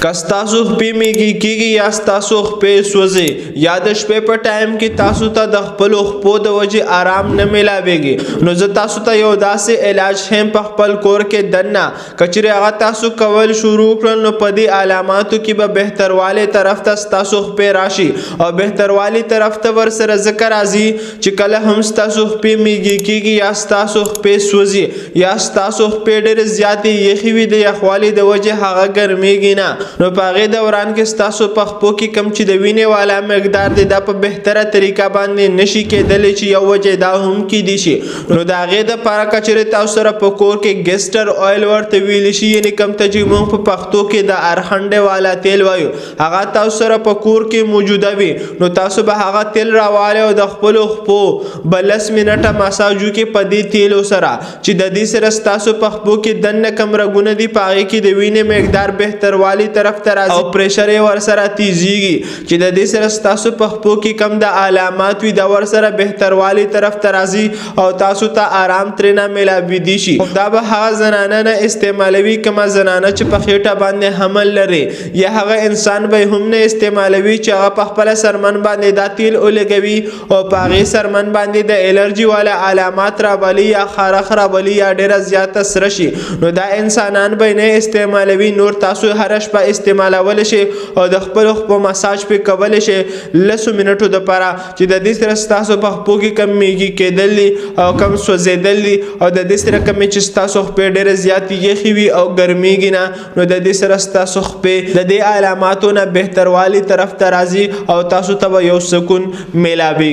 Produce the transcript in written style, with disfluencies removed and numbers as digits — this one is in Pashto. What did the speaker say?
که ستاسو خپې میږي کېږي یا ستاسو خپې سوځي یا د شپې په ټایم کې تاسو ته د خپلو خپو د وجې آرام نه میلاویږي نو زه تاسو ته یو داسې علاج هم په خپل کور کې دننه که چیرې هغه تاسو کول شروع کړل نو په دې علاماتو کې به بهتروالی طرف ته ستاسو خپې راشي او بهتروالی طرف ته ورسره ځکه راځي چې کله هم ستاسو خپې میږي کېږي یا ستاسو خپې سوځي یا ستاسو خپې ډېرې زیاتې یخې وي د یخوالي د وجې هغه ګرمیږي نه نو په هغې دوران کې ستاسو په خپو کې کم چې د وینې والا مقدار دی دا په بهتره طریقه باندې نشي کېدلی چې یو وجې دا هم کیدی شي نو د هغې دپاره که چېرې تاسو سره په کور کې ګیسټر آیل ورته ویلی شي یعنې کوم ته چې موږ په پښتو کې د ارخنډې والا تیل وایو هغه تاسو سره په کور کې موجوده وي نو تاسو به هغه تیل راوالی او د خپلو خپو به 10 منټه مساج وکړي په دې تیلو سره چې د دې سره ستاسو په خپو کې دننه کم رګونه دي په هغې کې د وینې مقدار بهتروالی طرف ته راځي او پریشر یې ورسره تیزیږي چې د دې سره ستاسو په خپو کې کم د علامات وي دا ورسره بهتروالی طرف ته راځي او تاسو ته آرام ترېنه میلاویدی شي دا به هغه زنانه نه استعمالوي کومه زنانه چې په خېټه باندې حمل لري یا هغه انسان به هم نه استعمالوي چې هغه په خپله سرمن باندې دا تیل ولګوي او په هغې سرمن باندې د الرجي والا علامات راولي یا خارخ راولي یا ډېره زیاته سره شي نو دا انسانان به نه استعمالوي نور تاسو هره شپه استعمالولی شي او د خپلو خپو مساج پې کولی شي 10 منټو دپاره چې د دې سره ستاسو په خپو کې کم میږي کېدل دي او کم سوځېدل دي او د دې سره کمې چې ستاسو خپې ډېرې زیاتې یخې وي او ګرمیږي نه نو د دې سره ستاسو خپې د دې علاماتو نه بهتروالی طرف ته راځي او تاسو ته به یو سکون میلاویږي